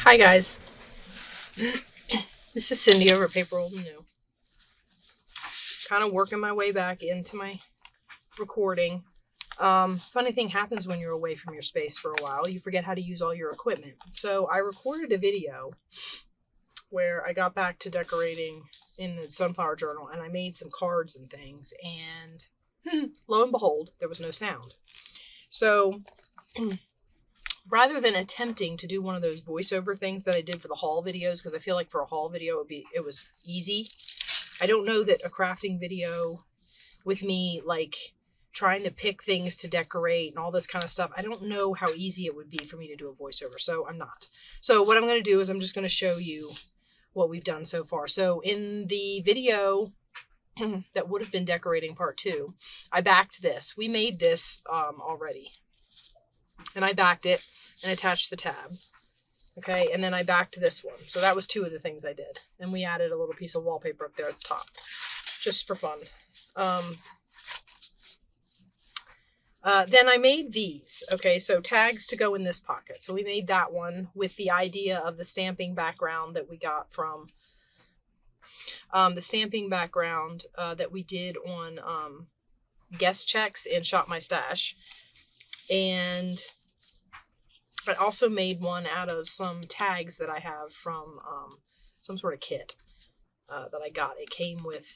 Hi guys, this is Cindy over at paper.old.new. Kind of working my way back into my recording. Funny thing happens when you're away from your space for a while. You forget how to use all your equipment. So I recorded a video where I got back to decorating in the sunflower journal, and I made some cards and things, and lo and behold, there was no sound. So rather than attempting to do one of those voiceover things that I did for the haul videos, because I feel like for a haul video it was easy. I don't know that a crafting video with me like trying to pick things to decorate and all this kind of stuff, I don't know how easy it would be for me to do a voiceover, so I'm not. So what I'm going to do is I'm just going to show you what we've done so far. So in the video that would have been decorating part 2, I backed this. We made this already. And I backed it and attached the tab. Okay, and then I backed this one. So that was 2 of the things I did. And we added a little piece of wallpaper up there at the top, just for fun. Then I made these. Okay, so tags to go in this pocket. So we made that one with the idea of the stamping background that we got from the stamping background that we did on guest checks in Shop My Stash. And I also made one out of some tags that I have from some sort of kit that I got. It came with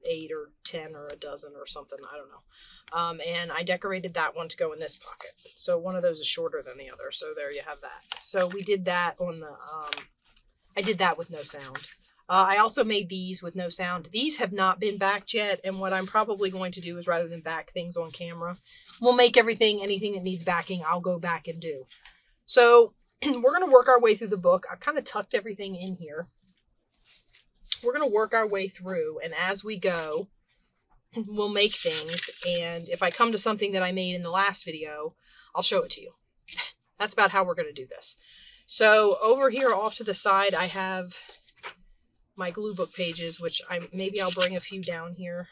8 or 10 or a dozen or something. I don't know. And I decorated that one to go in this pocket. So one of those is shorter than the other. So there you have that. So we did that on the, I did that with no sound. I also made these with no sound. These have not been backed yet. And what I'm probably going to do is, rather than back things on camera, we'll make anything that needs backing, I'll go back and do. So we're going to work our way through the book. I've kind of tucked everything in here. We're going to work our way through, and as we go, we'll make things. And if I come to something that I made in the last video, I'll show it to you. That's about how we're going to do this. So over here off to the side, I have my glue book pages, which maybe I'll bring a few down here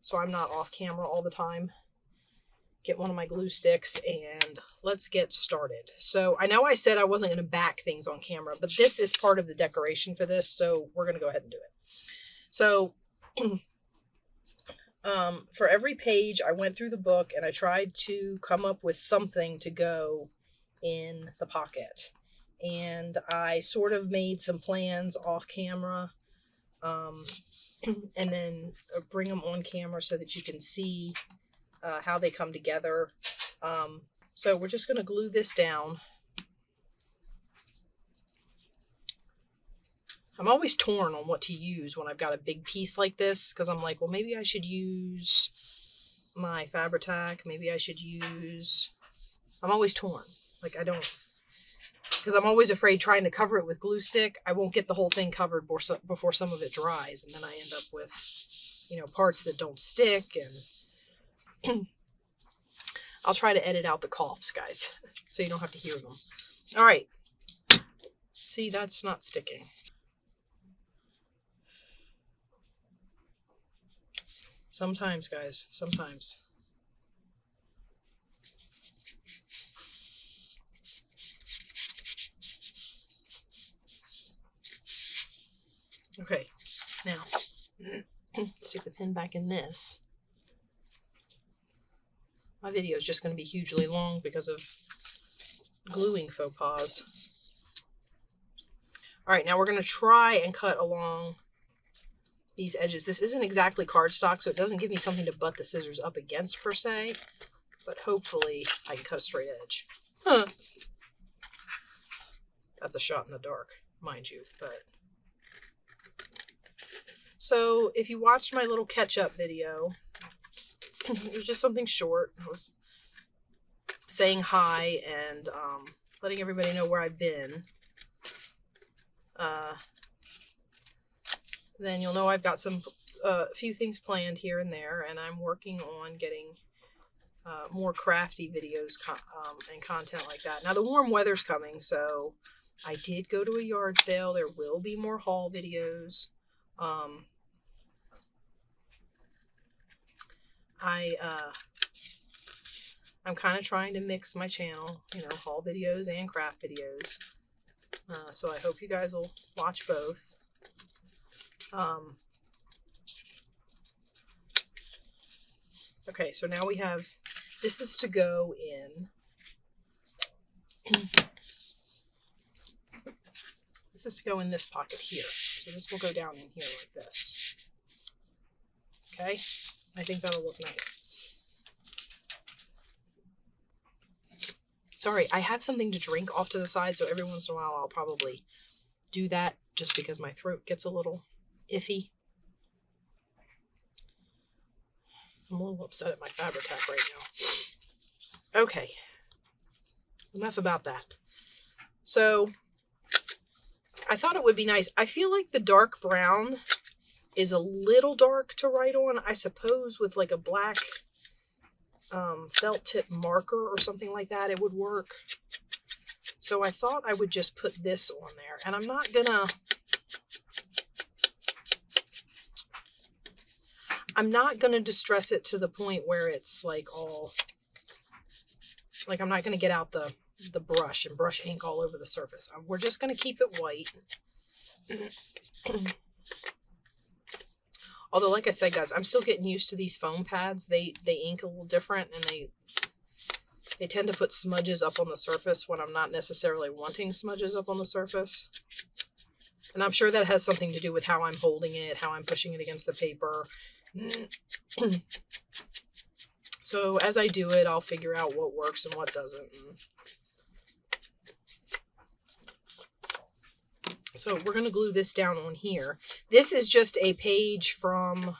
so I'm not off camera all the time. Get one of my glue sticks and let's get started. So I know I said I wasn't going to back things on camera, but this is part of the decoration for this, so we're going to go ahead and do it. So for every page, I went through the book and I tried to come up with something to go in the pocket. And I sort of made some plans off camera and then bring them on camera so that you can see how they come together. So we're just going to glue this down. I'm always torn on what to use when I've got a big piece like this, because I'm like, well, maybe I should use my Fabri-Tac. Maybe I should use... I'm always torn. Like, I don't... Because I'm always afraid trying to cover it with glue stick, I won't get the whole thing covered before some of it dries, and then I end up with, parts that don't stick, and I'll try to edit out the coughs, guys, so you don't have to hear them. All right. See, that's not sticking. Sometimes, guys, sometimes. Okay, now, stick the pin back in this. My video is just going to be hugely long because of gluing faux pas. All right, now we're going to try and cut along these edges. This isn't exactly cardstock, so it doesn't give me something to butt the scissors up against per se, but hopefully I can cut a straight edge. Huh. That's a shot in the dark, mind you, but... So if you watched my little catch-up video, it was just something short. I was saying hi and letting everybody know where I've been. Then you'll know I've got a few things planned here and there, and I'm working on getting more crafty videos and content like that. Now the warm weather's coming, so I did go to a yard sale. There will be more haul videos. I'm kind of trying to mix my channel, haul videos and craft videos. So I hope you guys will watch both. Okay, so now we have, this is to go in, this is to go in this pocket here. So this will go down in here like this. Okay, I think that'll look nice. Sorry, I have something to drink off to the side, so every once in a while I'll probably do that just because my throat gets a little iffy. I'm a little upset at my Fabri-Tac right now. Okay, enough about that. So I thought it would be nice. I feel like the dark brown is a little dark to write on. I suppose with like a black felt tip marker or something like that, it would work. So I thought I would just put this on there, and I'm not gonna distress it to the point where it's like all, like I'm not gonna get out the brush and brush ink all over the surface. We're just gonna keep it white. Although, like I said, guys, I'm still getting used to these foam pads. They ink a little different, and they tend to put smudges up on the surface when I'm not necessarily wanting smudges up on the surface. And I'm sure that has something to do with how I'm holding it, how I'm pushing it against the paper. So as I do it, I'll figure out what works and what doesn't. So we're going to glue this down on here. This is just a page from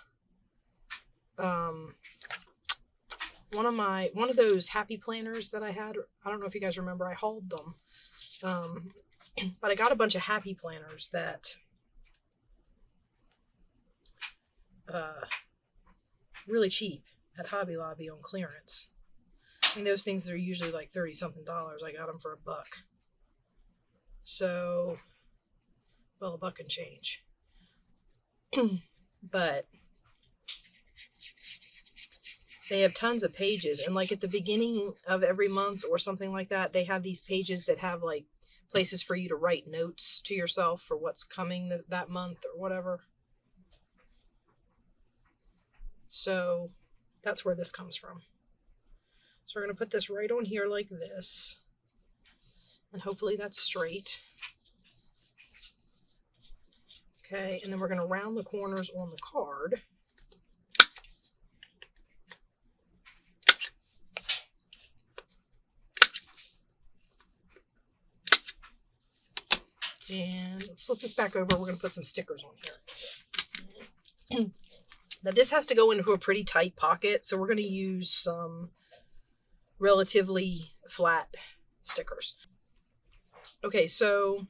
one of those happy planners that I had. I don't know if you guys remember, I hauled them. But I got a bunch of happy planners that really cheap at Hobby Lobby on clearance. I mean, those things are usually like $30-something. I got them for $1. So, well, $1 and change. But they have tons of pages, and like at the beginning of every month or something like that, they have these pages that have like places for you to write notes to yourself for what's coming that month or whatever. So that's where this comes from. So we're going to put this right on here like this, and hopefully that's straight. Okay, and then we're going to round the corners on the card. And let's flip this back over. We're going to put some stickers on here. Now this has to go into a pretty tight pocket, so we're going to use some relatively flat stickers. Okay, so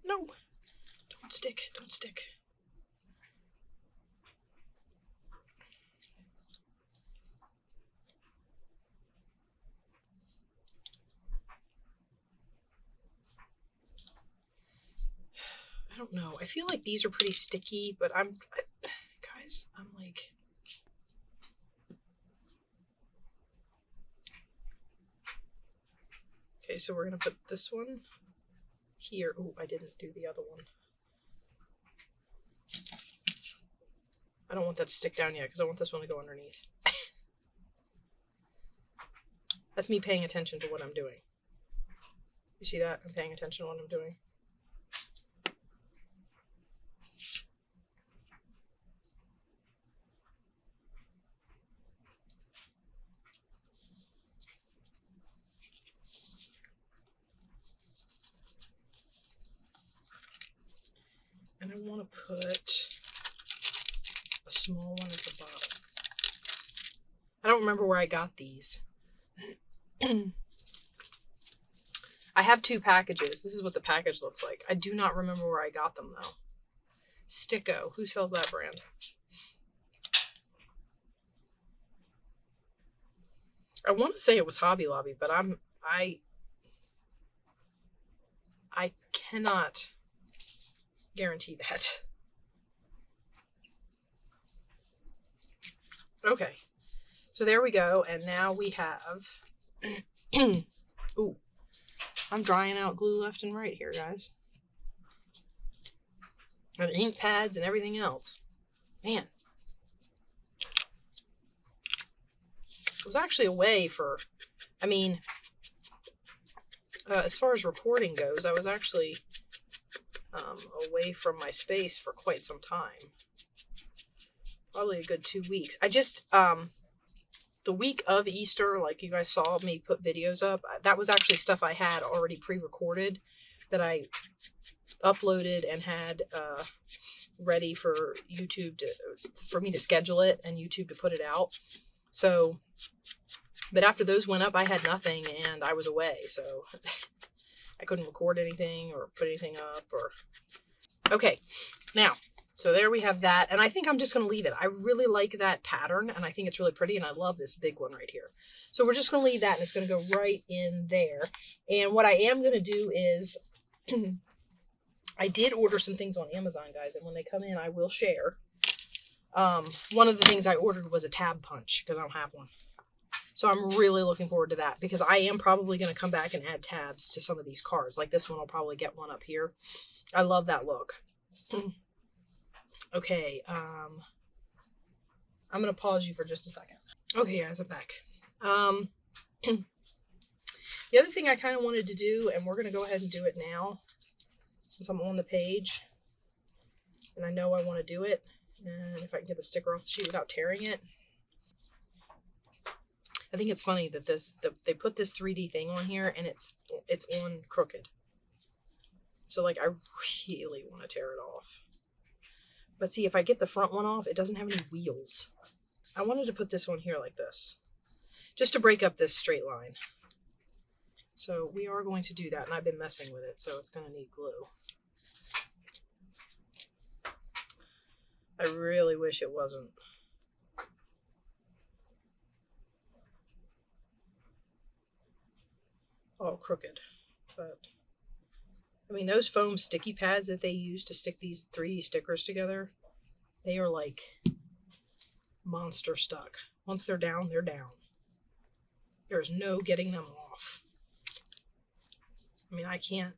no, don't stick. I don't know. I feel like these are pretty sticky, but guys, I'm like, okay, so we're going to put this one here. Oh, I didn't do the other one. I don't want that to stick down yet because I want this one to go underneath. That's me paying attention to what I'm doing. You see that? I'm paying attention to what I'm doing. And I want to put a small one at the bottom. I don't remember where I got these. I have 2 packages. This is what the package looks like. I do not remember where I got them though. Sticko. Who sells that brand? I want to say it was Hobby Lobby, but I cannot guarantee that. Okay, so there we go, and now we have, ooh, I'm drying out glue left and right here, guys. And ink pads and everything else. Man. It was actually away for, I mean, as far as recording goes, I was actually away from my space for quite some time. Probably a good 2 weeks. I just, the week of Easter, like you guys saw me put videos up, that was actually stuff I had already pre-recorded that I uploaded and had ready for YouTube for me to schedule it and YouTube to put it out. So, but after those went up, I had nothing and I was away, so I couldn't record anything or put anything up or... Okay, now, so there we have that, and I think I'm just going to leave it. I really like that pattern, and I think it's really pretty, and I love this big one right here. So we're just going to leave that, and it's going to go right in there. And what I am going to do is, I did order some things on Amazon, guys, and when they come in, I will share. One of the things I ordered was a tab punch, because I don't have one. So I'm really looking forward to that, because I am probably going to come back and add tabs to some of these cards. Like this one, I'll probably get one up here. I love that look. Okay, I'm going to pause you for just a second. Okay, guys, I'm back. The other thing I kind of wanted to do, and we're going to go ahead and do it now, since I'm on the page, and I know I want to do it, and if I can get the sticker off the sheet without tearing it. I think it's funny that they put this 3D thing on here, and it's on crooked. So, like, I really want to tear it off. But see, if I get the front one off, it doesn't have any wheels. I wanted to put this one here like this, just to break up this straight line. So we are going to do that, and I've been messing with it, so it's going to need glue. I really wish it wasn't. All crooked, but I mean, those foam sticky pads that they use to stick these 3D stickers together, they are like monster stuck. Once they're down, they're down. There's no getting them off. I mean, I can't.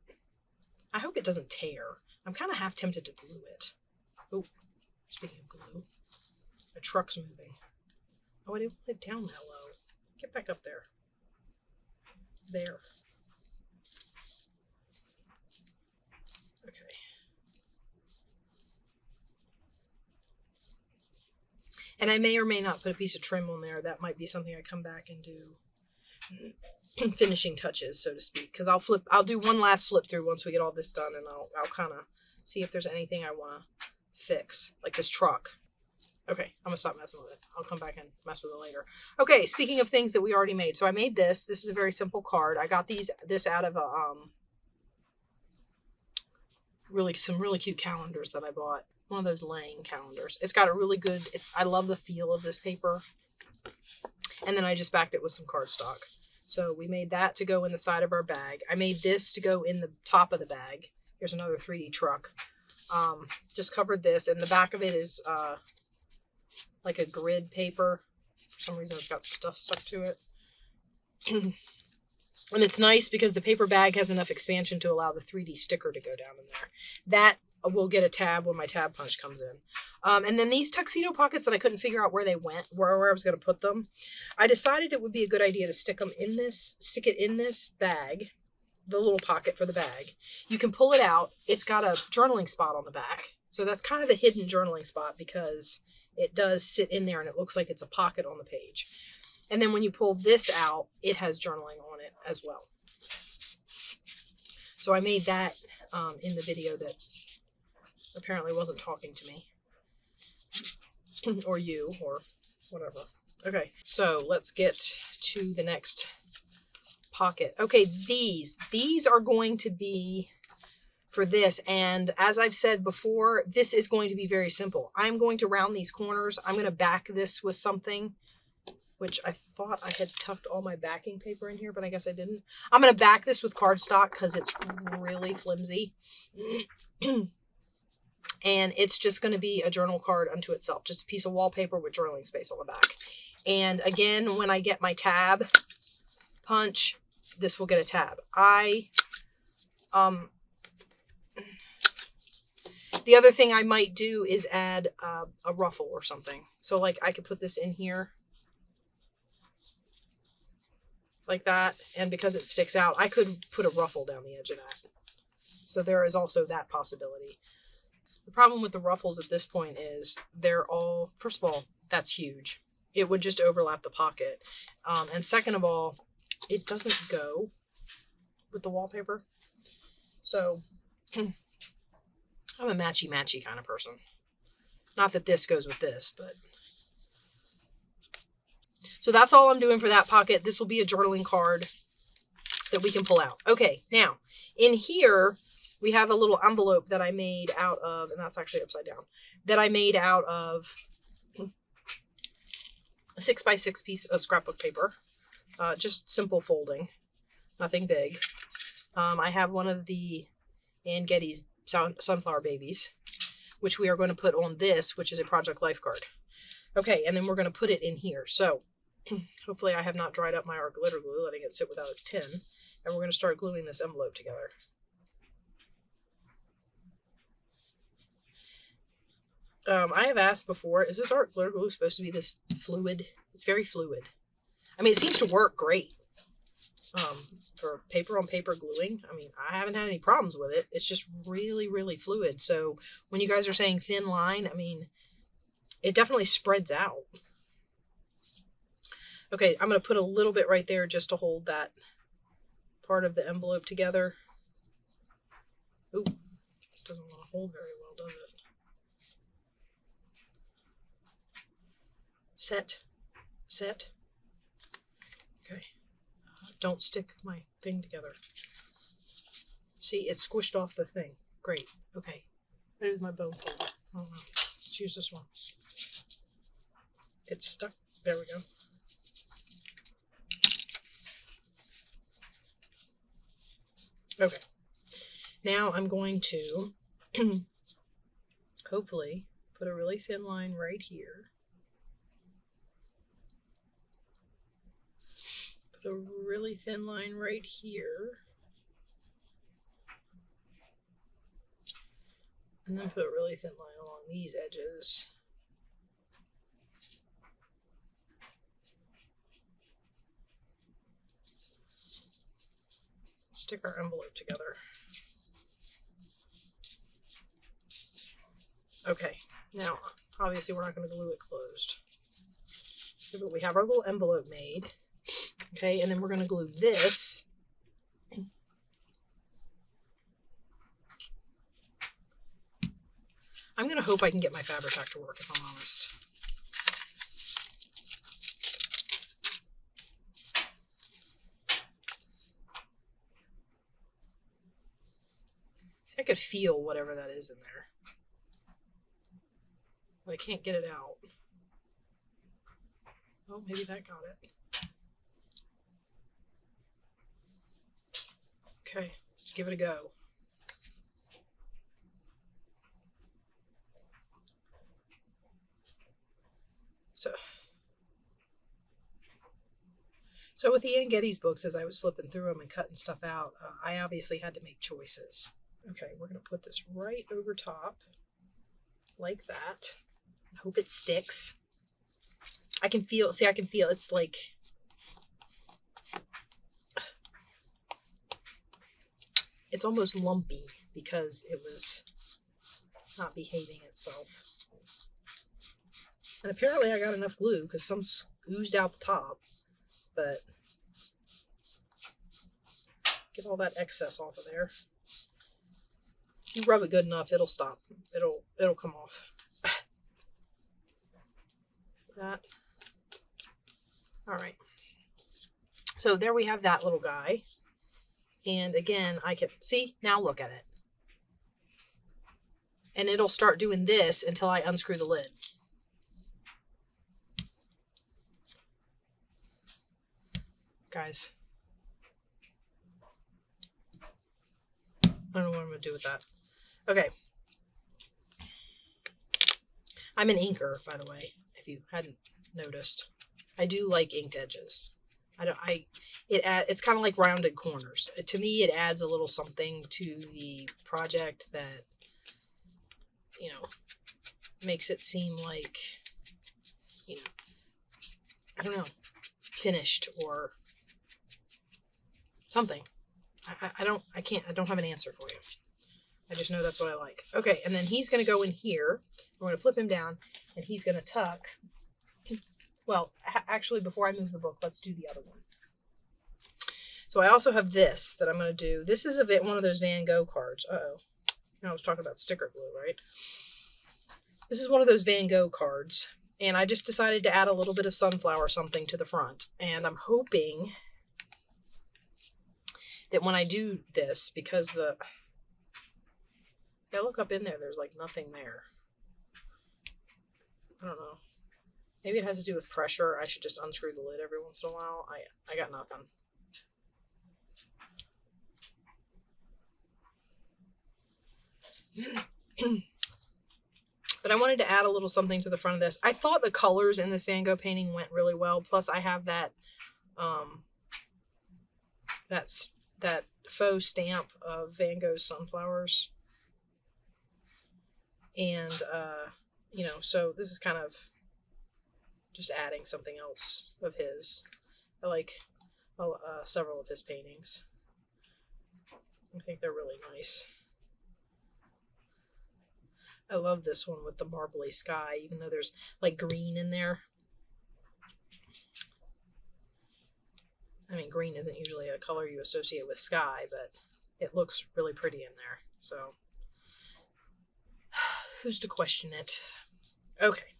I hope it doesn't tear. I'm kind of half tempted to glue it. Oh, speaking of glue, the truck's moving. Oh, I didn't put it down that low. Get back up there. There. Okay. And I may or may not put a piece of trim on there. That might be something I come back and do finishing touches, so to speak. Because I'll do one last flip through once we get all this done, and I'll kind of see if there's anything I want to fix, like this truck. Okay, I'm gonna stop messing with it. I'll come back and mess with it later. Okay, speaking of things that we already made, so I made this. This is a very simple card. I got this out of a some really cute calendars that I bought. One of those Lang calendars. It's got a really good. I love the feel of this paper. And then I just backed it with some cardstock. So we made that to go in the side of our bag. I made this to go in the top of the bag. Here's another 3D truck. Just covered this, and the back of it is like a grid paper. For some reason it's got stuff stuck to it. And it's nice because the paper bag has enough expansion to allow the 3D sticker to go down in there. That will get a tab when my tab punch comes in. And then these tuxedo pockets that I couldn't figure out where they went, where I was going to put them, I decided it would be a good idea to stick it in this bag, the little pocket for the bag. You can pull it out. It's got a journaling spot on the back. So that's kind of a hidden journaling spot because it does sit in there and it looks like it's a pocket on the page. And then when you pull this out, it has journaling on it as well. So I made that in the video that apparently wasn't talking to me. Or you, or whatever. Okay, so let's get to the next pocket. Okay, these are going to be for this, and as I've said before, this is going to be very simple. I'm going to round these corners. I'm going to back this with something, which I thought I had tucked all my backing paper in here, but I guess I didn't. I'm going to back this with cardstock because it's really flimsy. And it's just going to be a journal card unto itself, just a piece of wallpaper with journaling space on the back. And again, when I get my tab punch, this will get a tab. The other thing I might do is add a ruffle or something. So like I could put this in here like that. And because it sticks out, I could put a ruffle down the edge of that. So there is also that possibility. The problem with the ruffles at this point is they're all, first of all, that's huge. It would just overlap the pocket. And second of all, it doesn't go with the wallpaper. So I'm a matchy-matchy kind of person. Not that this goes with this, but... So that's all I'm doing for that pocket. This will be a journaling card that we can pull out. Okay, now, in here, we have a little envelope that I made out of, and that's actually upside down, that I made out of a 6x6 piece of scrapbook paper. Just simple folding, nothing big. I have one of the Ann Getty's sunflower babies, which we are going to put on this, which is a Project Life card. Okay, and then we're going to put it in here. So hopefully I have not dried up my art glitter glue, letting it sit without its pin. And we're going to start gluing this envelope together. I have asked before, is this art glitter glue supposed to be this fluid? It's very fluid. I mean, it seems to work great for paper on paper gluing. I mean, I haven't had any problems with it. It's just really, really fluid. So when you guys are saying thin line, I mean, it definitely spreads out. Okay, I'm going to put a little bit right there just to hold that part of the envelope together. Ooh, doesn't want to hold very well, does it? Set. Okay. Don't stick my thing together. See, it squished off the thing. Great. Okay. Where's my bone folder? I don't know. Let's use this one. It's stuck. There we go. Okay. Now I'm going to hopefully put a really thin line right here. Put a really thin line right here. And then put a really thin line along these edges. Stick our envelope together. Okay, now obviously we're not going to glue it closed. Okay, but we have our little envelope made. Okay, and then we're going to glue this. I'm going to hope I can get my Fabri-Tac to work, if I'm honest. I could feel whatever that is in there. But I can't get it out. Oh, maybe that got it. Okay, let's give it a go. So with the Ann Getty's books, as I was flipping through them and cutting stuff out, I obviously had to make choices. Okay, we're going to put this right over top, like that. Hope it sticks. I can feel, see, I can feel it's like, it's almost lumpy because it was not behaving itself. And apparently I got enough glue because some oozed out the top, but get all that excess off of there. You rub it good enough, it'll stop. It'll come off. That. All right. So there we have that little guy. And again, I can see, now look at it. And it'll start doing this until I unscrew the lid. Guys. I don't know what I'm going to do with that. Okay. I'm an inker, by the way, if you hadn't noticed. I do like inked edges. It's kind of like rounded corners. To me, it adds a little something to the project that, you know, makes it seem like, you know, I don't know, finished or something. I don't have an answer for you. I just know that's what I like. Okay, and then he's going to go in here. We're going to flip him down, and he's going to tuck. Well, actually, before I move the book, let's do the other one. So I also have this that I'm going to do. This is one of those Van Gogh cards. Uh-oh. I was talking about sticker glue, right? This is one of those Van Gogh cards, and I just decided to add a little bit of sunflower something to the front. And I'm hoping that when I do this, because I look up in there, there's like nothing there. I don't know. Maybe it has to do with pressure. I should just unscrew the lid every once in a while. I got nothing. But I wanted to add a little something to the front of this. I thought the colors in this Van Gogh painting went really well. Plus I have that that faux stamp of Van Gogh's sunflowers. And you know, so this is kind of just adding something else of his. I like several of his paintings. I think they're really nice. I love this one with the marbly sky, even though there's like green in there. I mean, green isn't usually a color you associate with sky, but it looks really pretty in there. So, who's to question it? Okay,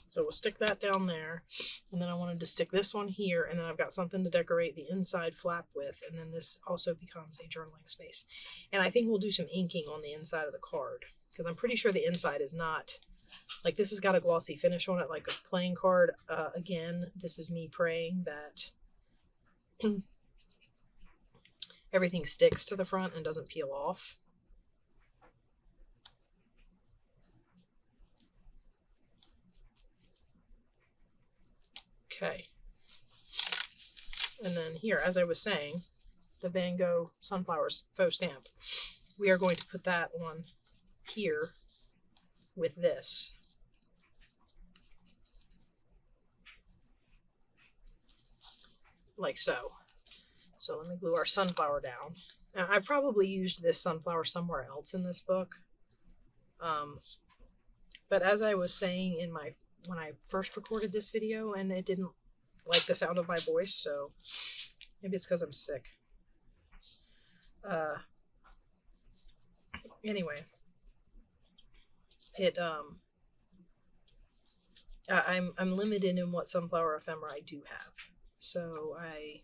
so we'll stick that down there. And then I wanted to stick this one here, and then I've got something to decorate the inside flap with, and then this also becomes a journaling space. And I think we'll do some inking on the inside of the card, because I'm pretty sure the inside is not, like, this has got a glossy finish on it, like a playing card. Again, this is me praying that everything sticks to the front and doesn't peel off. Okay. And then here, as I was saying, the Van Gogh Sunflowers faux stamp. We are going to put that on here with this. Like so. So let me glue our sunflower down. Now, I probably used this sunflower somewhere else in this book. But as I was saying when I first recorded this video, and it didn't like the sound of my voice, so maybe it's because I'm sick. Anyway, I'm limited in what sunflower ephemera I do have, so I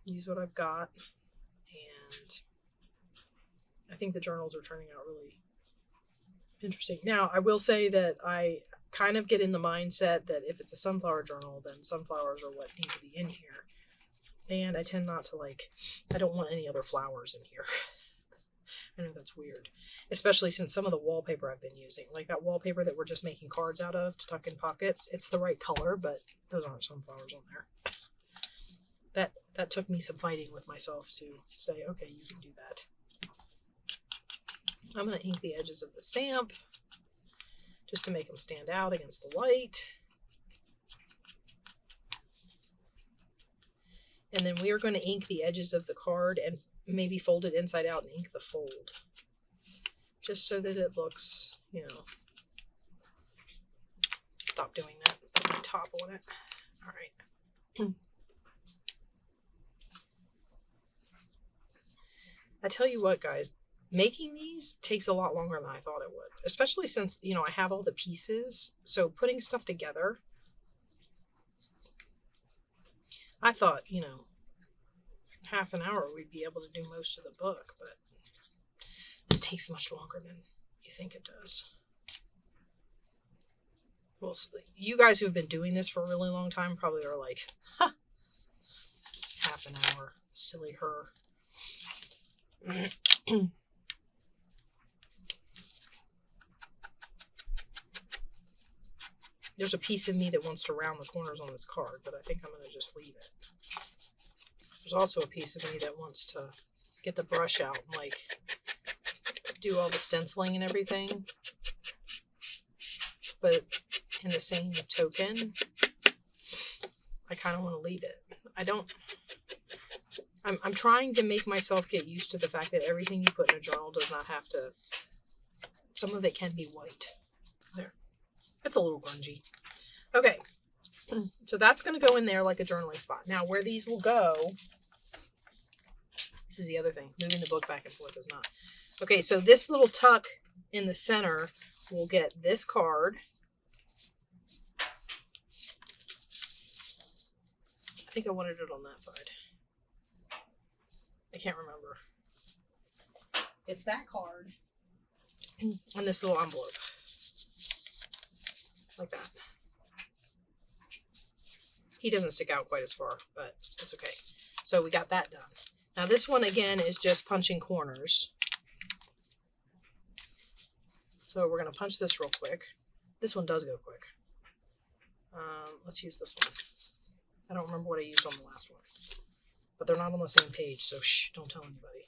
use what I've got, and I think the journals are turning out really interesting. Now, I will say that I kind of get in the mindset that if it's a sunflower journal, then sunflowers are what need to be in here. And I tend not to I don't want any other flowers in here. I know that's weird. Especially since some of the wallpaper I've been using, like that wallpaper that we're just making cards out of to tuck in pockets, it's the right color, but those aren't sunflowers on there. That took me some fighting with myself to say, okay, you can do that. I'm going to ink the edges of the stamp just to make them stand out against the light. And then we are going to ink the edges of the card and maybe fold it inside out and ink the fold. Just so that it looks, you know. Stop doing that. Put my top on it. All right. I tell you what, guys. Making these takes a lot longer than I thought it would, especially since, you know, I have all the pieces. So putting stuff together, I thought, you know, half an hour we'd be able to do most of the book, but this takes much longer than you think it does. Well, you guys who have been doing this for a really long time probably are like, ha, half an hour, silly her. there's a piece of me that wants to round the corners on this card, but I think I'm going to just leave it. There's also a piece of me that wants to get the brush out and like do all the stenciling and everything. But in the same token, I kind of want to leave it. I'm trying to make myself get used to the fact that everything you put in a journal does not have to, some of it can be white. There. It's a little grungy. Okay. So that's going to go in there like a journaling spot. Now where these will go, this is the other thing. Moving the book back and forth is not. Okay, so this little tuck in the center will get this card. I think I wanted it on that side. I can't remember. It's that card and this little envelope. Like that. He doesn't stick out quite as far, but it's okay. So we got that done. Now this one again is just punching corners. So we're going to punch this real quick. This one does go quick. Let's use this one. I don't remember what I used on the last one. But they're not on the same page, so shh, don't tell anybody.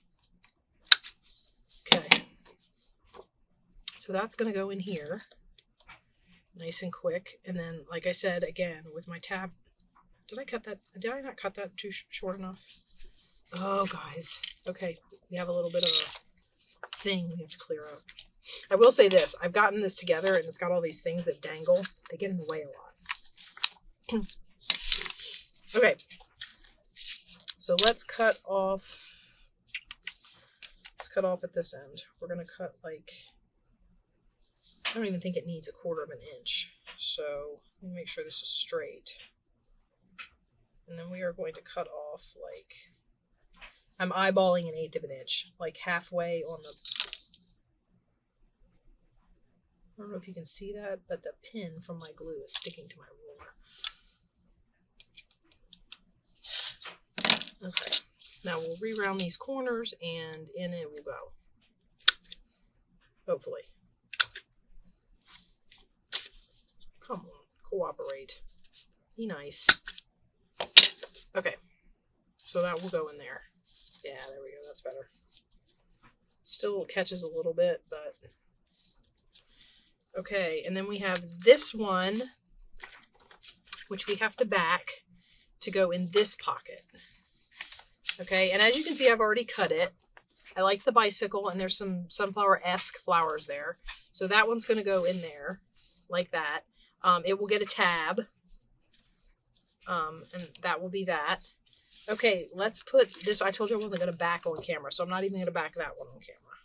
Okay. So that's going to go in here. Nice and quick. And then, like I said, again, with my tab, did I not cut that too short enough? Oh, guys. Okay. We have a little bit of a thing we have to clear up. I will say this. I've gotten this together, and it's got all these things that dangle. They get in the way a lot. Okay. So let's cut off at this end. We're going to cut like, I don't even think it needs 1/4 of an inch. So let me make sure this is straight. And then we are going to cut off like, I'm eyeballing 1/8 of an inch, like halfway on the, I don't know if you can see that, but the pin from my glue is sticking to my ruler. Okay. Now we'll re-round these corners and in it will go. Hopefully. Come on, cooperate. Be nice. Okay. So that will go in there. Yeah, there we go. That's better. Still catches a little bit, but okay. And then we have this one, which we have to back to go in this pocket. Okay, and as you can see, I've already cut it. I like the bicycle, and there's some sunflower-esque flowers there. So that one's going to go in there like that. It will get a tab, and that will be that. Okay, let's put this. I told you I wasn't going to back on camera, so I'm not even going to back that one on camera.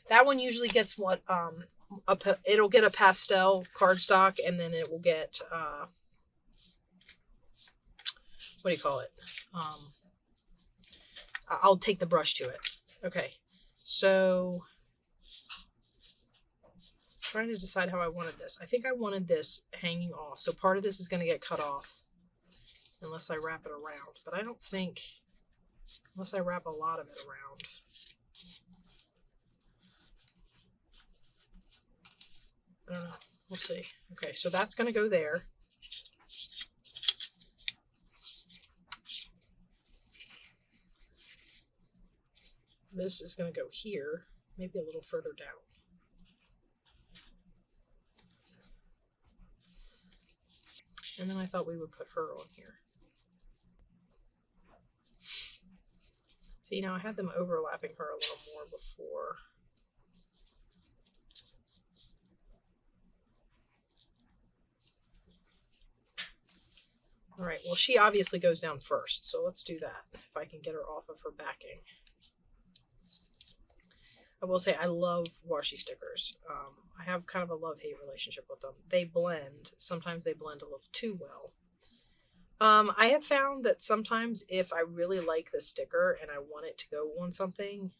That one usually gets what, it'll get a pastel cardstock, and then it will get, what do you call it? I'll take the brush to it. Okay, so trying to decide how I wanted this. I think I wanted this hanging off. So part of this is going to get cut off unless I wrap it around. But I don't think, unless I wrap a lot of it around. I don't know. We'll see. Okay, so that's going to go there. This is going to go here, maybe a little further down. And then I thought we would put her on here. See, now I had them overlapping her a little more before. All right, well, she obviously goes down first, so let's do that, if I can get her off of her backing. I will say I love washi stickers. I have kind of a love-hate relationship with them. They blend. Sometimes they blend a little too well. I have found that sometimes if I really like the sticker and I want it to go on something,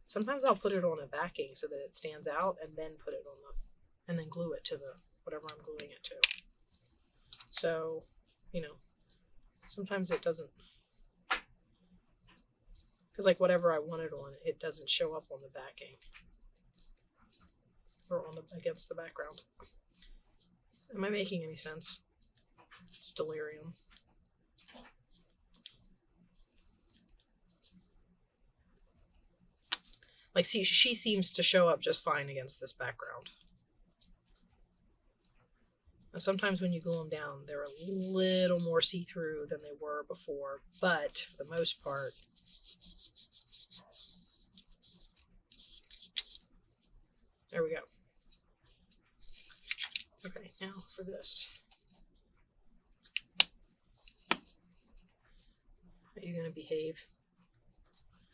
sometimes I'll put it on a backing so that it stands out and then put it on the, and then glue it to the, whatever I'm gluing it to. So, you know, sometimes it doesn't, because like whatever I wanted on, it doesn't show up on the backing or on the against the background. Am I making any sense? It's delirium. Like, see, she seems to show up just fine against this background. Now, sometimes when you glue them down, they're a little more see-through than they were before, but for the most part, there we go. Okay, now for this. Are you going to behave?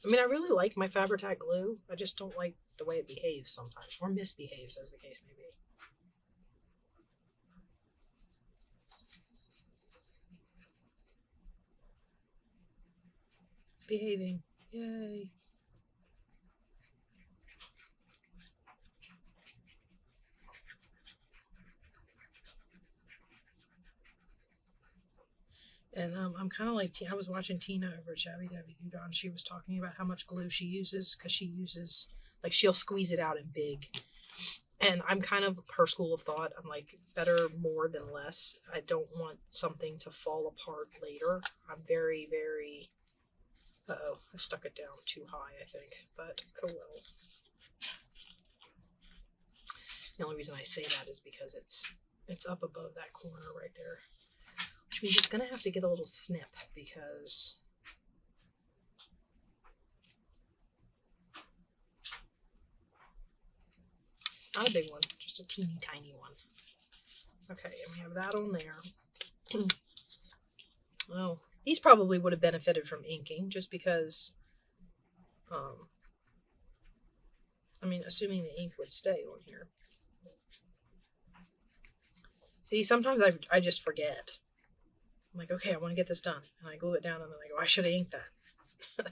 I mean, I really like my Fabri-Tac glue. I just don't like the way it behaves sometimes, or misbehaves, as the case may be. It's behaving. Yay. And I'm kind of like, I was watching Tina over at Shabby Dabby Udon. She was talking about how much glue she uses, because she uses, like, she'll squeeze it out in big. And I'm kind of her school of thought. I'm like, better more than less. I don't want something to fall apart later. I'm very, very... Uh-oh, I stuck it down too high, I think. But, oh well. The only reason I say that is because it's up above that corner right there. Which means it's going to have to get a little snip, because not a big one, just a teeny tiny one. Okay, and we have that on there. Oh, these probably would have benefited from inking, just because, I mean, assuming the ink would stay on here. See, sometimes I just forget. I'm like, okay, I want to get this done. And I glue it down, and then I go, I should have inked that.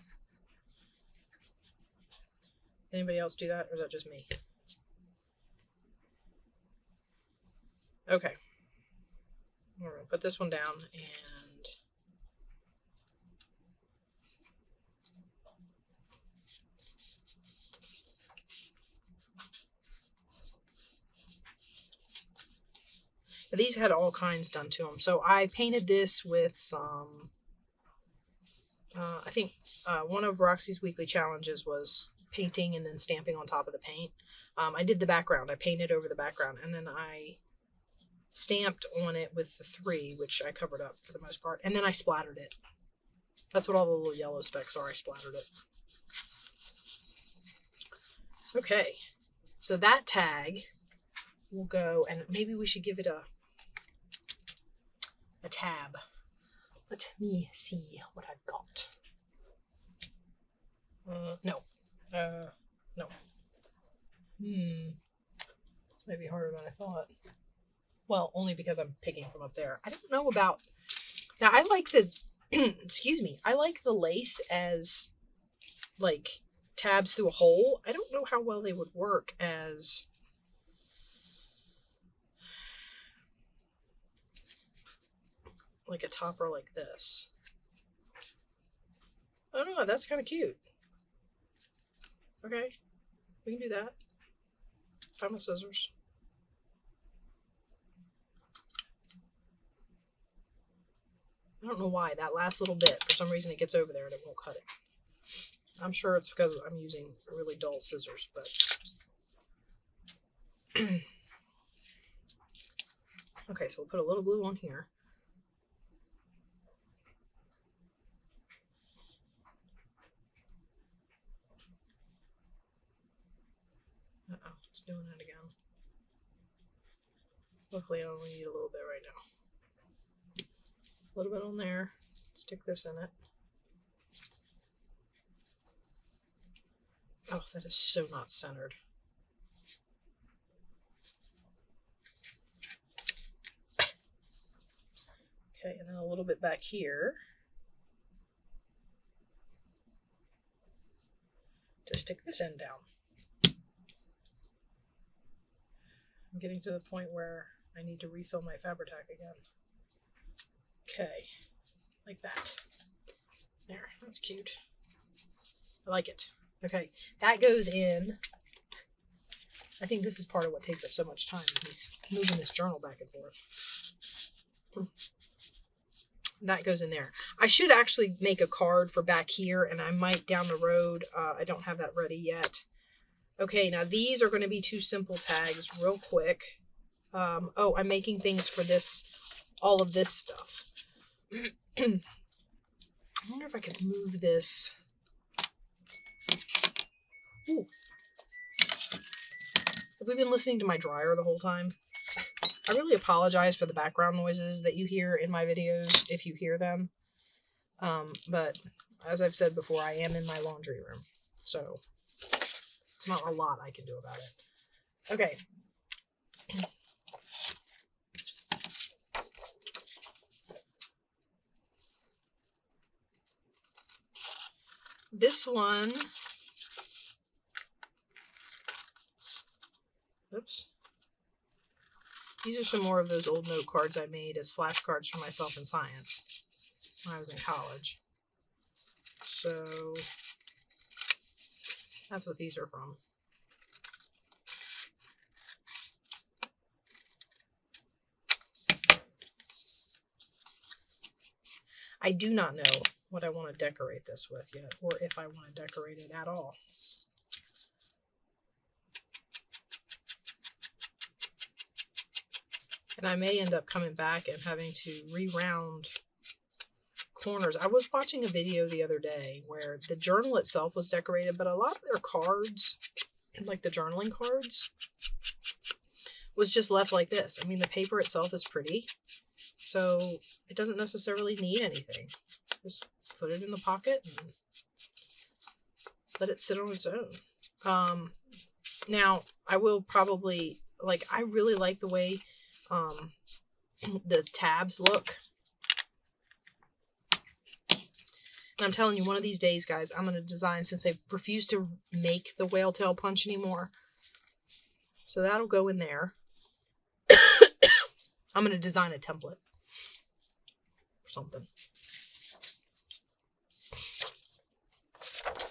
Anybody else do that, or is that just me? Okay. We're going to put this one down, and these had all kinds done to them. So I painted this with some, I think one of Roxy's weekly challenges was painting and then stamping on top of the paint. I did the background. I painted over the background, and then I stamped on it with the 3, which I covered up for the most part, and then I splattered it. That's what all the little yellow specks are. I splattered it. Okay, so that tag will go, and maybe we should give it a tab. Let me see what I've got. No. No. This might be harder than I thought. Well, only because I'm picking from up there. I don't know about... Now, I like the... excuse me. I like the lace as, like, tabs through a hole. I don't know how well they would work as... like a topper like this. Oh no, that's kind of cute. Okay, we can do that. Find my scissors. I don't know why that last little bit, for some reason it gets over there and it won't cut it. I'm sure it's because I'm using really dull scissors, but okay, so we'll put a little glue on here. Uh-oh, it's doing that again. Luckily I only need a little bit right now. A little bit on there. Stick this in it. Oh, that is so not centered. Okay, and then a little bit back here to stick this end down. I'm getting to the point where I need to refill my Fabri-Tac again. Okay, like that. There, that's cute. I like it. Okay, that goes in. I think this is part of what takes up so much time. He's moving this journal back and forth. That goes in there. I should actually make a card for back here, and I might down the road. I don't have that ready yet. Okay, now these are going to be 2 simple tags real quick. Oh, I'm making things for this, all of this stuff. I wonder if I could move this. Ooh. Have we been listening to my dryer the whole time? I really apologize for the background noises that you hear in my videos, if you hear them. But as I've said before, I am in my laundry room, so it's not a lot I can do about it. Okay. This one, oops. These are some more of those old note cards I made as flashcards for myself in science when I was in college. So that's what these are from. I do not know what I want to decorate this with yet, or if I want to decorate it at all. And I may end up coming back and having to re-round corners. I was watching a video the other day where the journal itself was decorated, but a lot of their cards, like the journaling cards, was just left like this. I mean, the paper itself is pretty, so it doesn't necessarily need anything. Just put it in the pocket and let it sit on its own. Now, I will probably, like, I really like the way the tabs look. And I'm telling you, one of these days, guys, I'm going to design, since they've refused to make the whale tail punch anymore. So that'll go in there. I'm going to design a template or something.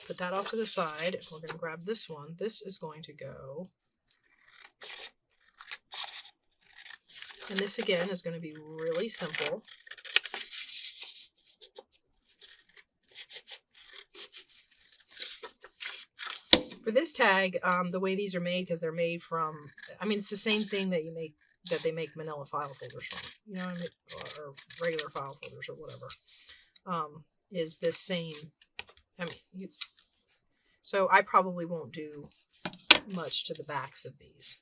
Put that off to the side. We're going to grab this one. This is going to go. And this, again, is going to be really simple. For this tag, the way these are made, because they're made from, I mean, it's the same thing that you make, that they make manila file folders from, you know what I mean? Or regular file folders or whatever, is this same, I mean, so I probably won't do much to the backs of these.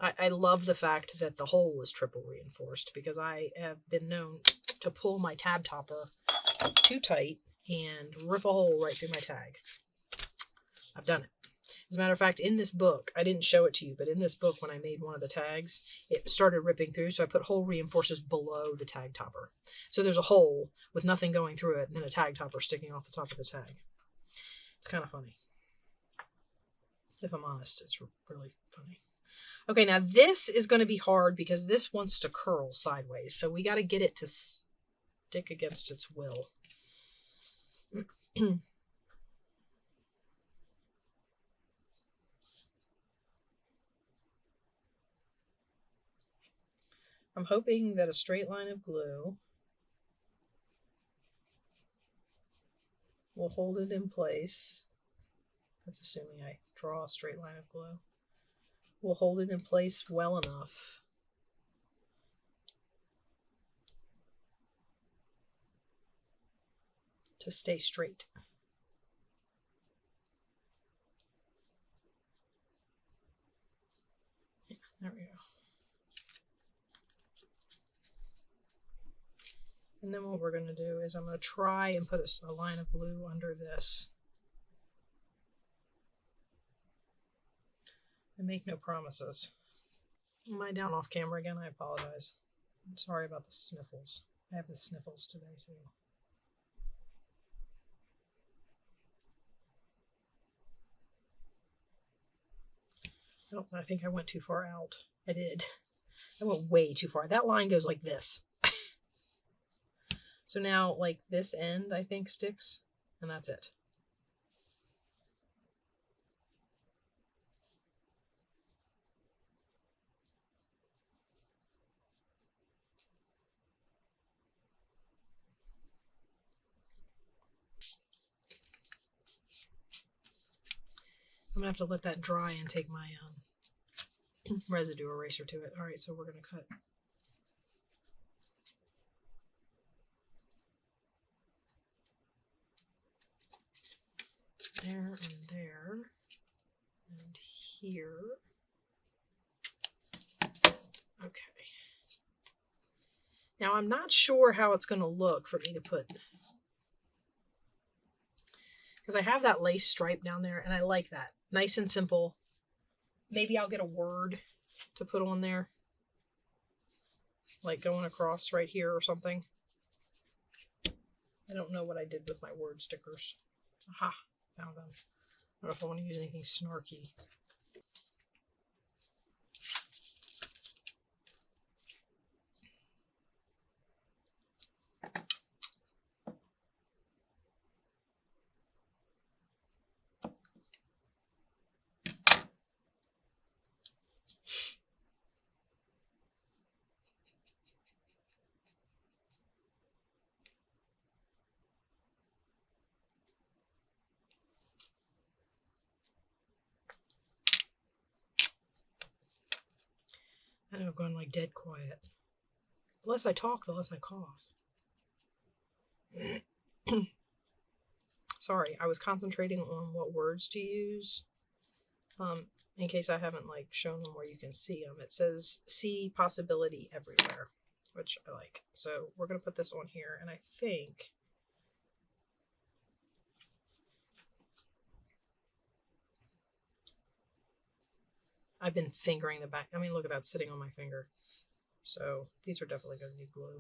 I love the fact that the hole is triple reinforced, because I have been known to pull my tab topper too tight and rip a hole right through my tag. I've done it. As a matter of fact, in this book, I didn't show it to you, but in this book, when I made one of the tags, it started ripping through, so I put hole reinforcers below the tag topper. So there's a hole with nothing going through it, and then a tag topper sticking off the top of the tag. It's kind of funny. If I'm honest, it's really funny. Okay, now this is going to be hard because this wants to curl sideways, so we got to get it to stick against its will. I'm hoping that a straight line of glue will hold it in place. That's assuming I draw a straight line of glue. We'll hold it in place well enough to stay straight. Yeah, there we go. And then what we're going to do is I'm going to try and put a line of glue under this. And make no promises. Am I down off camera again? I apologize. I'm sorry about the sniffles. I have the sniffles today too. Oh, I think I went too far out. I did. I went way too far. That line goes like this. So now, like, this end, I think, sticks, and that's it. I'm gonna have to let that dry and take my residue eraser to it. All right, so we're gonna cut. There and there and here. Okay. Now I'm not sure how it's going to look for me to put, because I have that lace stripe down there and I like that. Nice and simple. Maybe I'll get a word to put on there, like going across right here or something. I don't know what I did with my word stickers. Aha, found them. I don't know if I want to use anything snarky. I know I'm going like dead quiet. The less I talk, the less I cough. Sorry, I was concentrating on what words to use. In case I haven't like shown them where you can see them. It says see possibility everywhere, which I like. So we're going to put this on here, and I think I've been fingering the back. I mean, look at that sitting on my finger. So these are definitely going to need glue.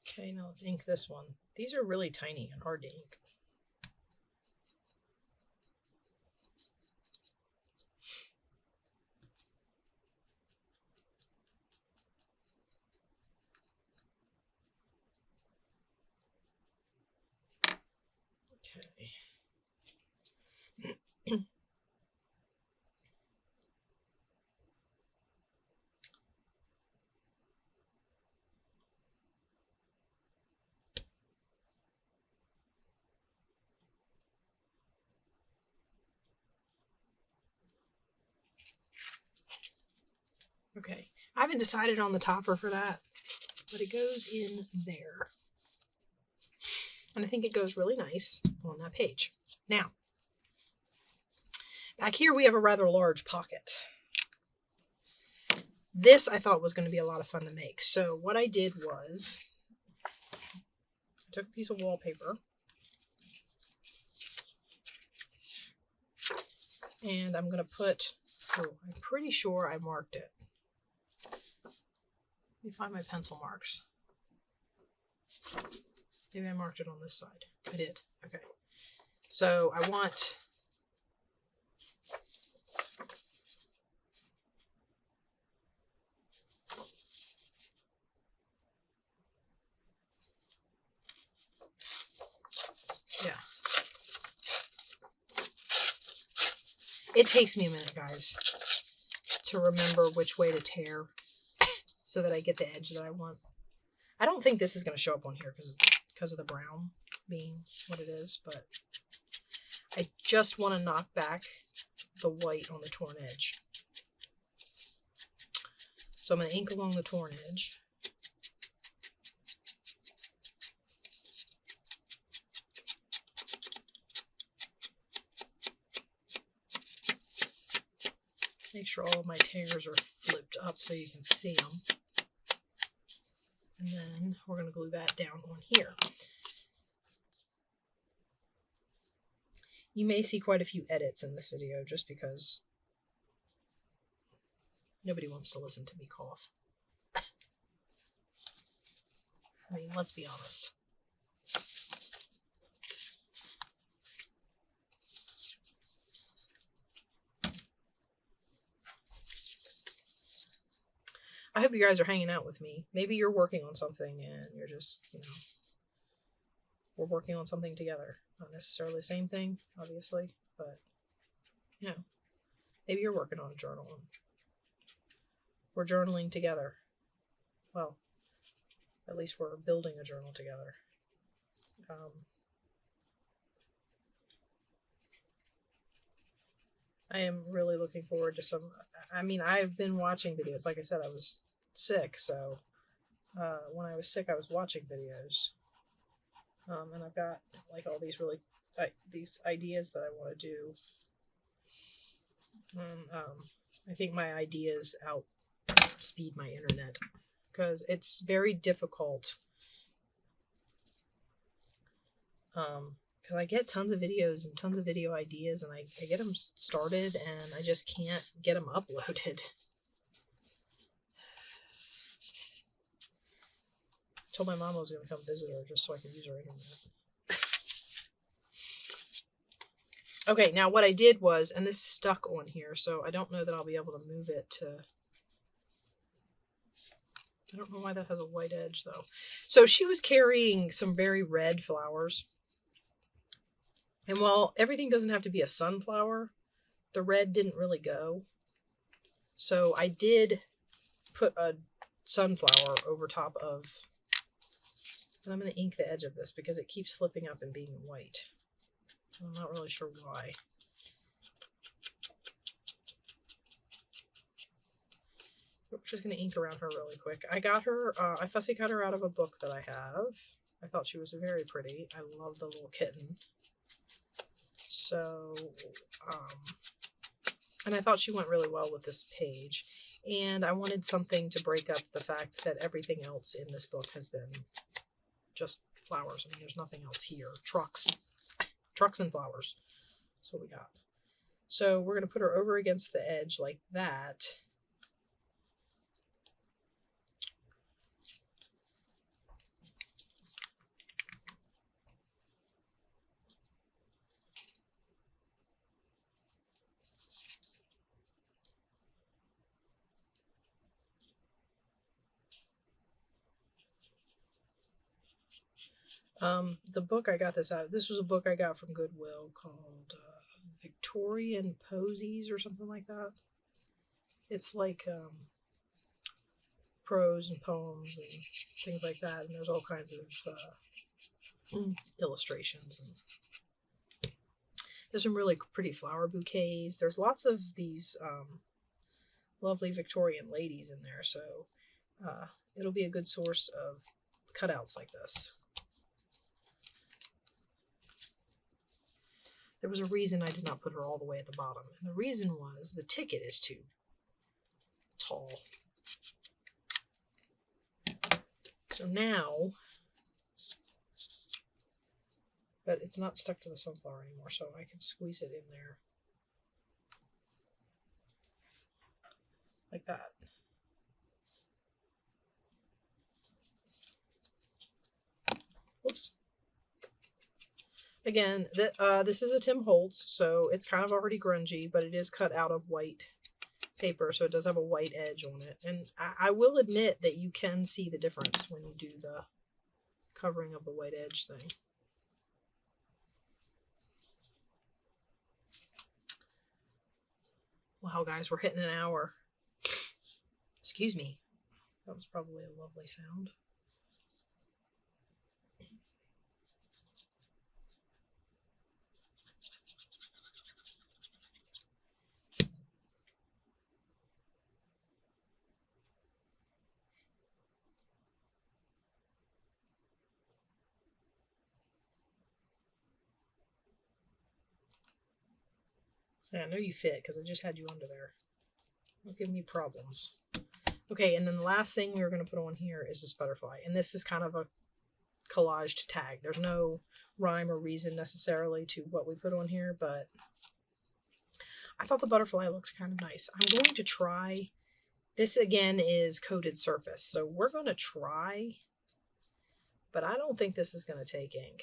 Okay, now let's ink this one. These are really tiny and hard to ink. Okay. Okay, I haven't decided on the topper for that, but it goes in there. And I think it goes really nice on that page. Now, back here we have a rather large pocket. This I thought was going to be a lot of fun to make. So what I did was, I took a piece of wallpaper and I'm going to put, oh, I'm pretty sure I marked it. Let me find my pencil marks. Maybe I marked it on this side. I did. Okay. So I want it takes me a minute, guys, to remember which way to tear so that I get the edge that I want. I don't think this is going to show up on here because of the brown being what it is, but I just want to knock back the white on the torn edge. So I'm going to ink along the torn edge. Make sure all of my tears are flipped up so you can see them. And then we're going to glue that down on here. You may see quite a few edits in this video just because nobody wants to listen to me cough. I mean, let's be honest. I hope you guys are hanging out with me. Maybe you're working on something and you're just, we're working on something together. Not necessarily the same thing, obviously, but, you know, maybe you're working on a journal and we're journaling together. Well, at least we're building a journal together. I am really looking forward to some. I mean, I've been watching videos. Like I said, I was sick, so when I was sick, I was watching videos, and I've got like all these really these ideas that I want to do. And I think my ideas outspeed my internet because it's very difficult. Because I get tons of videos and tons of video ideas, and I get them started, and I just can't get them uploaded. I told my mom I was going to come visit her just so I could use her internet. Okay, now what I did was, and this stuck on here, so I don't know that I'll be able to move it to... I don't know why that has a white edge, though. So she was carrying some very red flowers. And while everything doesn't have to be a sunflower, the red didn't really go. So I did put a sunflower over top of... And I'm going to ink the edge of this because it keeps flipping up and being white. I'm not really sure why. We're just going to ink around her really quick. I got her, I fussy cut her out of a book that I have. I thought she was very pretty. I love the little kitten. So, and I thought she went really well with this page. And I wanted something to break up the fact that everything else in this book has been just flowers. I mean, there's nothing else here. Trucks and flowers. That's what we got. So we're going to put her over against the edge like that. The book I got this out. This was a book I got from Goodwill called Victorian Posies or something like that. It's like prose and poems and things like that, and there's all kinds of illustrations. And there's some really pretty flower bouquets. There's lots of these lovely Victorian ladies in there, so it'll be a good source of cutouts like this. There was a reason I did not put her all the way at the bottom, and the reason was the ticket is too tall. So now, but it's not stuck to the sunflower anymore, so I can squeeze it in there like that. Whoops. Again, this is a Tim Holtz, so it's kind of already grungy, but it is cut out of white paper, so it does have a white edge on it. And I will admit that you can see the difference when you do the covering of the white edge thing. Wow, guys, we're hitting an hour. Excuse me. That was probably a lovely sound. So I know you fit because I just had you under there. Don't give me problems. Okay, and then the last thing we're going to put on here is this butterfly. And this is kind of a collaged tag. There's no rhyme or reason necessarily to what we put on here, but I thought the butterfly looked kind of nice. I'm going to try, this again is coated surface, so we're going to try, but I don't think this is going to take ink.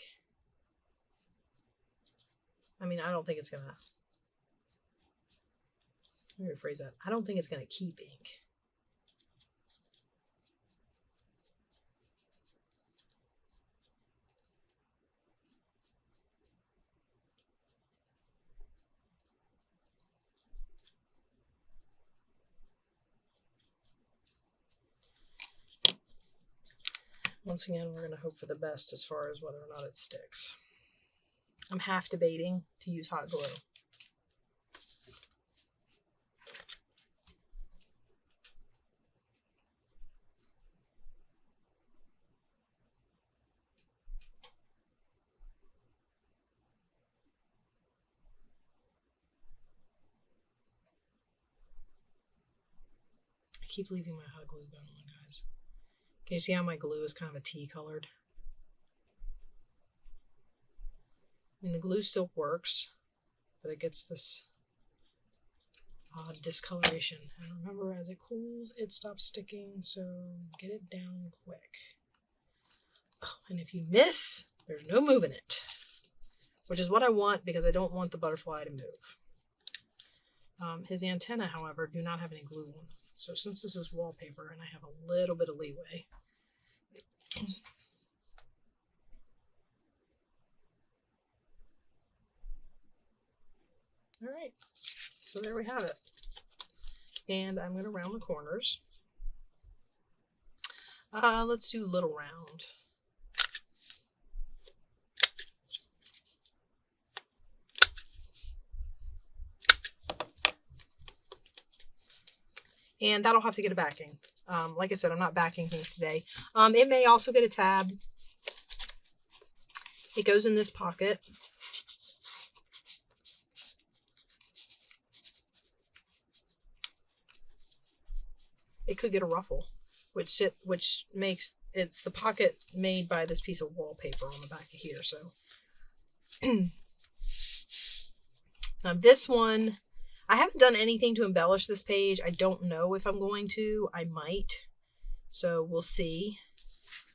I mean, I don't think it's going to, let me rephrase that. I don't think it's going to keep ink. Once again, we're going to hope for the best as far as whether or not it sticks. I'm half debating to use hot glue. I keep leaving my hot glue gun on, guys. Can you see how my glue is kind of a tea colored? I mean, the glue still works, but it gets this odd discoloration. And remember, as it cools, it stops sticking, so get it down quick. Oh, and if you miss, there's no moving it, which is what I want because I don't want the butterfly to move. His antenna, however, do not have any glue on them. So since this is wallpaper and I have a little bit of leeway, all right, so there we have it. And I'm going to round the corners. Let's do little round. And that'll have to get a backing. Like I said, I'm not backing things today. It may also get a tab. It goes in this pocket. It could get a ruffle, which makes it's the pocket made by this piece of wallpaper on the back of here. So now this one, I haven't done anything to embellish this page. I don't know if I'm going to. I might. So we'll see.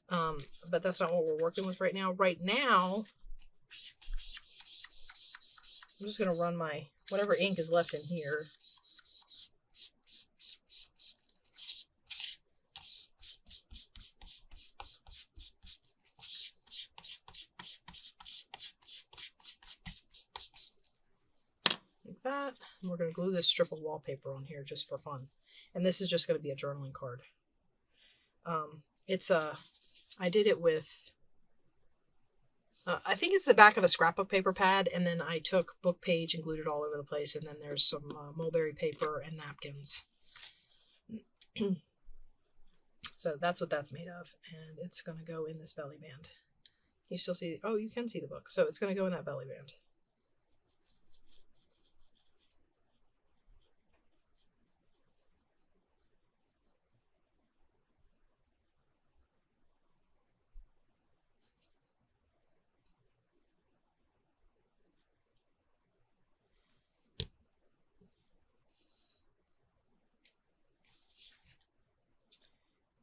But that's not what we're working with right now. Right now, I'm just going to run my, whatever ink is left in here. Like that. And we're going to glue this strip of wallpaper on here just for fun. And this is just going to be a journaling card. I did it with, I think it's the back of a scrapbook paper pad, and then I took book page and glued it all over the place, and then there's some mulberry paper and napkins. So that's what that's made of, and it's going to go in this belly band. You still see, oh, you can see the book, so it's going to go in that belly band.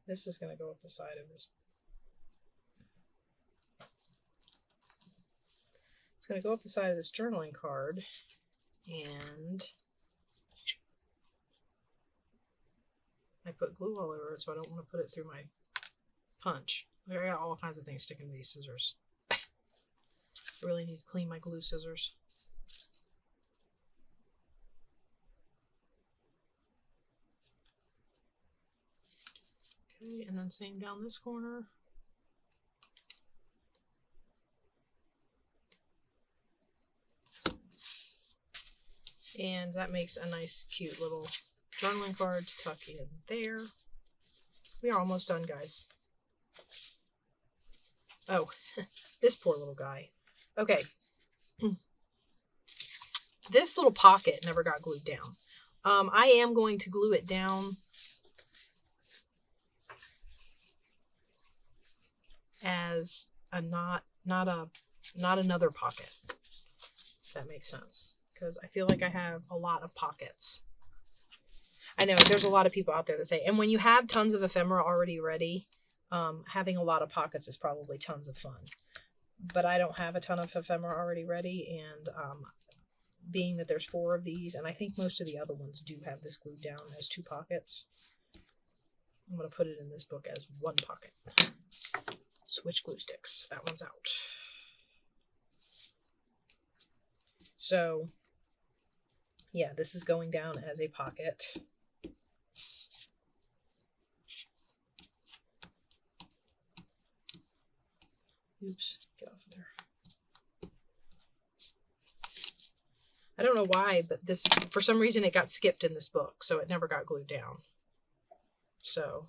This is going to go up the side of this. It's going to go up the side of this journaling card, and I put glue all over it, so I don't want to put it through my punch. I got all kinds of things sticking to these scissors. I really need to clean my glue scissors. Okay, and then same down this corner. And that makes a nice, cute little journaling card to tuck in there. We are almost done, guys. Oh, this poor little guy. Okay. This little pocket never got glued down. I am going to glue it down as a not another pocket. If that makes sense. Because I feel like I have a lot of pockets. I know there's a lot of people out there that say, and when you have tons of ephemera already ready, having a lot of pockets is probably tons of fun. But I don't have a ton of ephemera already ready, and being that there's 4 of these, and I think most of the other ones do have this glued down as 2 pockets, I'm going to put it in this book as 1 pocket. Switch glue sticks. That one's out. So, yeah, this is going down as a pocket. Oops, get off of there. I don't know why, but this, for some reason, it got skipped in this book, so it never got glued down. So.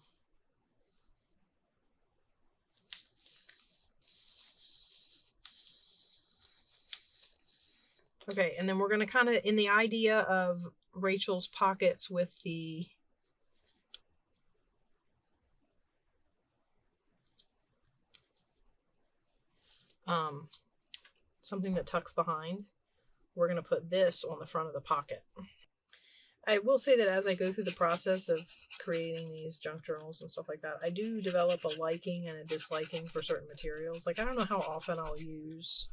Okay, and then we're going to kind of, in the idea of Rachel's pockets with the something that tucks behind, we're going to put this on the front of the pocket. I will say that as I go through the process of creating these junk journals and stuff like that, I do develop a liking and a disliking for certain materials. Like, I don't know how often I'll use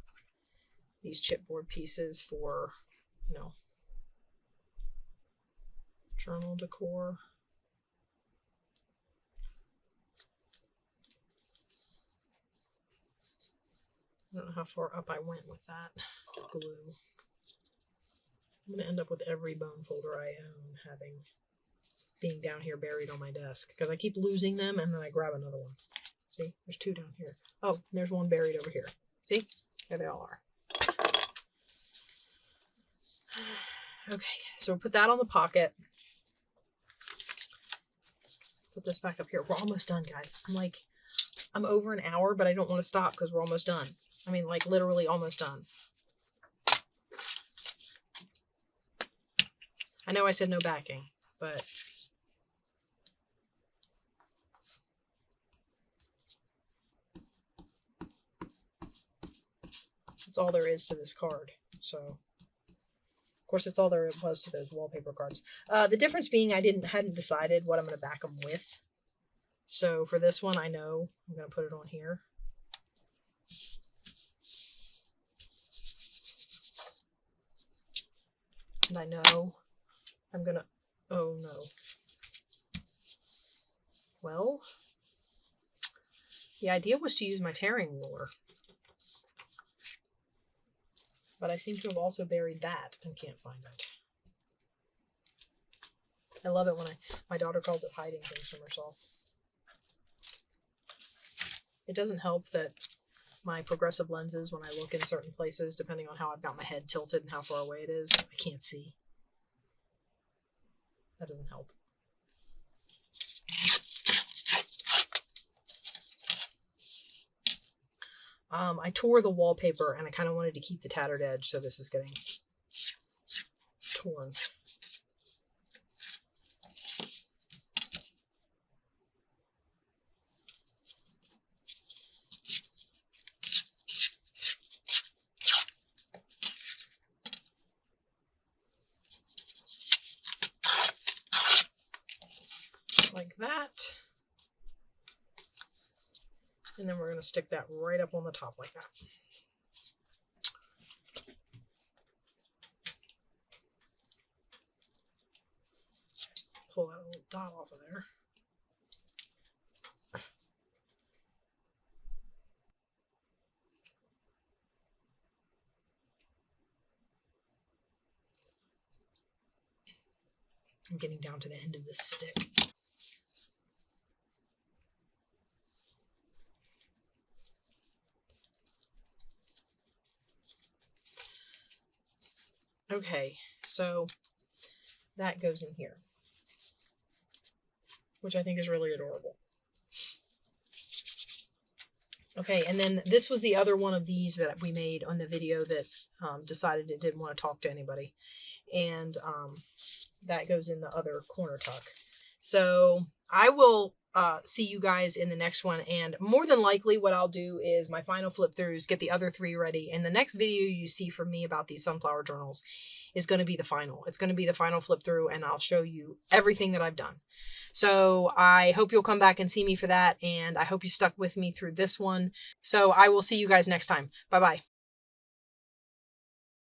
these chipboard pieces for, you know, journal decor. I don't know how far up I went with that glue. I'm going to end up with every bone folder I own being down here buried on my desk because I keep losing them and then I grab another one. See, there's 2 down here. Oh, there's one buried over here. See, there they all are. Okay, so we'll put that on the pocket. Put this back up here. We're almost done, guys. I'm over an hour, but I don't want to stop because we're almost done. I mean, like, literally almost done. I know I said no backing, but that's all there is to this card. So, of course, it's all there was to those wallpaper cards. The difference being I hadn't decided what I'm going to back them with. So for this one, I know I'm going to put it on here. And I know I'm going to, oh no. Well, the idea was to use my tearing ruler. But I seem to have also buried that and can't find it. I love it when my daughter calls it hiding things from herself. It doesn't help that my progressive lenses, when I look in certain places, depending on how I've got my head tilted and how far away it is, I can't see. That doesn't help. I tore the wallpaper and I kind of wanted to keep the tattered edge, so this is getting torn. Like that. And then we're going to stick that right up on the top like that. Pull that little dot off of there. I'm getting down to the end of this stick. Okay, so that goes in here, which I think is really adorable. Okay, and then this was the other one of these that we made on the video that decided it didn't want to talk to anybody. And that goes in the other corner tuck. So I will see you guys in the next one. And more than likely what I'll do is my final flip throughs, get the other 3 ready. And the next video you see from me about these sunflower journals is going to be the final. It's going to be the final flip through and I'll show you everything that I've done. So I hope you'll come back and see me for that. And I hope you stuck with me through this one. So I will see you guys next time. Bye-bye.